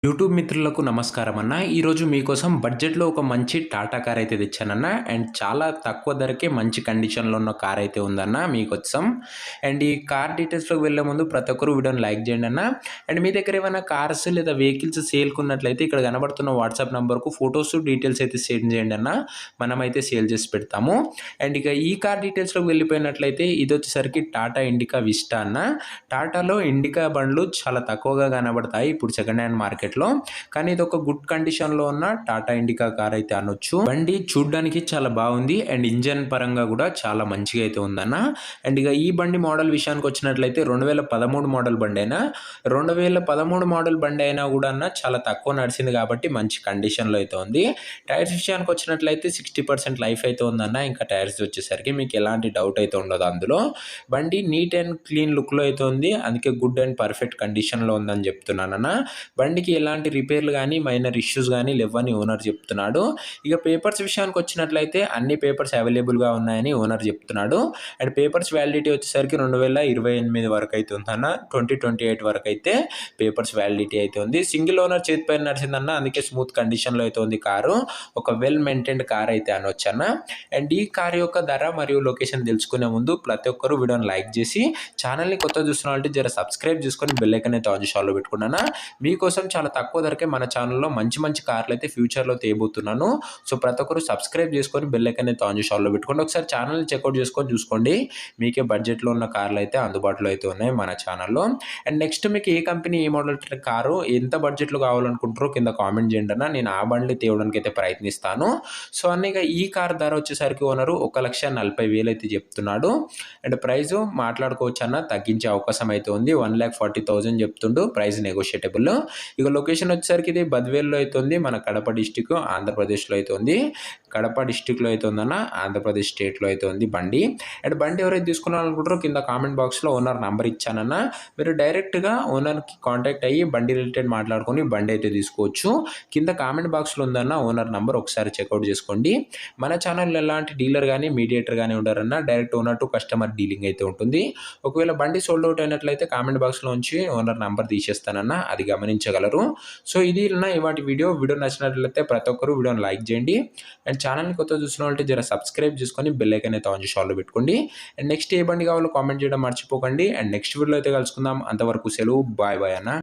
YouTube మిత్రులకు నమస్కారం అన్న. ఈరోజు మీకోసం బడ్జెట్‌లో ఒక మంచి టాటా కార్ అయితే తెచ్చానన్న. అండ్ చాలా తక్కువ ధరకే మంచి కండిషన్‌లో ఉన్న కార్ అయితే ఉందన్న మీకోసం. అండ్ ఈ కార్ డీటెయిల్స్‌లోకి వెళ్ళే ముందు ప్రతి ఒక్కరు వీడియోని లైక్ చేయండి అన్న. అండ్ మీ దగ్గర ఏమైనా కార్స్ లేదా వెహికల్స్ సేల్‌కి ఉన్నట్లయితే ఇక్కడ కనబడుతున్న వాట్సాప్ నంబర్‌కు ఫోటోస్, డీటెయిల్స్ అయితే సెండ్ చేయండి అన్న. మనమైతే సేల్ చేసి పెడతాము. అండ్ ఇక ఈ కార్ డీటెయిల్స్‌లోకి వెళ్ళిపోయినట్లయితే ఇదొచ్చేసరికి టాటా ఇండికా విస్టా అన్న. టాటాలో ఇండికా బండ్లు చాలా తక్కువగా కనబడతాయి ఇప్పుడు సెకండ్ హ్యాండ్ మార్కెట్‌లో. కానీ ఇది ఒక గుడ్ కండిషన్‌లో ఉన్న టాటా ఇండికా కార్ అయితే అనొచ్చు. బండి చూడ్డానికి చాలా బాగుంది. అండ్ ఇంజన్ పరంగా కూడా చాలా మంచిగా అయితే ఉందన్న. అండ్ ఇక ఈ బండి మోడల్ విషయానికి వచ్చినట్లయితే 2013 మోడల్ బండి అయినా 2013 మోడల్ బండి అయినా కూడా అన్న చాలా తక్కువ నడిచింది కాబట్టి మంచి కండిషన్‌లో అయితే ఉంది. టైర్స్ విషయానికి వచ్చినట్లయితే 60% లైఫ్ అయితే ఉందన్న. ఇంకా టైర్స్ వచ్చేసరికి మీకు ఎలాంటి డౌట్ అయితే ఉండదు అందులో. బండి నీట్ అండ్ క్లీన్ లుక్‌లో అయితే ఉంది. అందుకే గుడ్ అండ్ పర్ఫెక్ట్ కండిషన్‌లో ఉందని చెప్తున్నానన్న. బండికి ఎలాంటి రిపేర్లు కానీ మైనర్ ఇష్యూస్ కానీ లేవని ఓనర్ చెప్తున్నాడు. ఇక పేపర్స్ విషయానికి వచ్చినట్లయితే అన్ని పేపర్స్ అవైలబుల్గా ఉన్నాయని ఓనర్ చెప్తున్నాడు. అండ్ పేపర్స్ వ్యాలిడిటీ వచ్చేసరికి 2028 వరకు అయితే ఉందన్న. 2028 వరకు అయితే పేపర్స్ వ్యాలిడిటీ అయితే ఉంది. సింగిల్ ఓనర్ చేతిపైన నడిచిందన్న. అందుకే స్మూత్ కండిషన్లో అయితే ఉంది కారు. ఒక వెల్ మెయింటైన్డ్ కార్ అయితే అనొచ్చు అన్న. అండ్ ఈ కార్ యొక్క ధర మరియు లొకేషన్ తెలుసుకునే ముందు ప్రతి ఒక్కరు వీడియోని లైక్ చేసి ఛానల్ని కొత్త చూస్తున్న వాళ్ళు జర సబ్స్క్రైబ్ చేసుకొని బెల్ ఐకాన్ అయితే ఆన్ చేసి ఆల్లో పెట్టుకున్నాను. మీకోసం చాలా తక్కువ ధరకే మన ఛానల్లో మంచి మంచి కార్లు అయితే ఫ్యూచర్లో తేబోతున్నాను. సో ప్రతి ఒక్కరు సబ్స్క్రైబ్ చేసుకొని బెల్ ఐకాన్ అయితే ఆన్ చేసి ఆల్లో పెట్టుకోండి. ఒకసారి ఛానల్ని చెక్అవుట్ చేసుకొని చూసుకోండి. మీకే బడ్జెట్లో ఉన్న కార్లు అయితే అందుబాటులో అయితే ఉన్నాయి మన ఛానల్లో. అండ్ నెక్స్ట్ మీకు ఏ కంపెనీ ఏ మోడల్ కారు ఎంత బడ్జెట్లో కావాలనుకుంటారో కింద కామెంట్ చేయండి అన్న. నేను ఆ బండి తేవడానికి అయితే ప్రయత్నిస్తాను. సో అన్నగా ఈ కార్ ధర వచ్చేసరికి ఓనరు 1,40,000 అయితే చెప్తున్నాడు. అండ్ ప్రైస్ మాట్లాడుకోవచ్చు అన్న, తగ్గించే అవకాశం అయితే ఉంది. 1,40,000 చెప్తుండు. ప్రైస్ నెగోషియేటబుల్. ఇక లొకేషన్ వచ్చేసరికి ఇది బద్వేల్లో అయితే ఉంది. మన కడప డిస్టిక్ ఆంధ్రప్రదేశ్లో అయితే ఉంది. కడప డిస్టిక్లో అయితే ఉందన్న. ఆంధ్రప్రదేశ్ స్టేట్లో అయితే ఉంది బండి. అండ్ బండి ఎవరైతే తీసుకోవాలనుకుంటారో కింద కామెంట్ బాక్స్లో ఓనర్ నంబర్ ఇచ్చానన్న. మీరు డైరెక్ట్గా ఓనర్కి కాంటాక్ట్ అయ్యి బండి రిలేటెడ్ మాట్లాడుకొని బండి అయితే తీసుకోవచ్చు. కింద కామెంట్ బాక్స్లో ఉందన్న ఓనర్ నంబర్, ఒకసారి చెక్అవుట్ చేసుకోండి. మన ఛానల్లో ఎలాంటి డీలర్ కానీ మీడియేటర్ కానీ ఉండరన్న. Direct owner to customer dealing అయితే ఉంటుంది. ఒకవేళ బండి సోల్డ్ అవుట్ అయినట్లయితే కామెంట్ బాక్స్లో ఉంచి ఓనర్ నంబర్ తీసేస్తానన్న, అది గమనించగలరు. సో ఇది ఇవాటి వీడియో నచ్చినట్లయితే ప్రతి ఒక్కరు వీడియోని లైక్ చేయండి. అండ్ ఛానల్ని కొత్త చూసిన వాళ్ళంటే జర సబ్స్క్రైబ్ చేసుకొని బెల్ ఐకాన్ అయితే ఆన్ చేసి ఆల్లో పెట్టుకోండి. అండ్ నెక్స్ట్ ఏ బండి కావాలో కామెంట్ చేయడం మర్చిపోకండి. అండ్ నెక్స్ట్ వీడియోలో అయితే కలుసుకుందాం. అంతవరకు సెలవు. బాయ్ బాయ్ అన్న.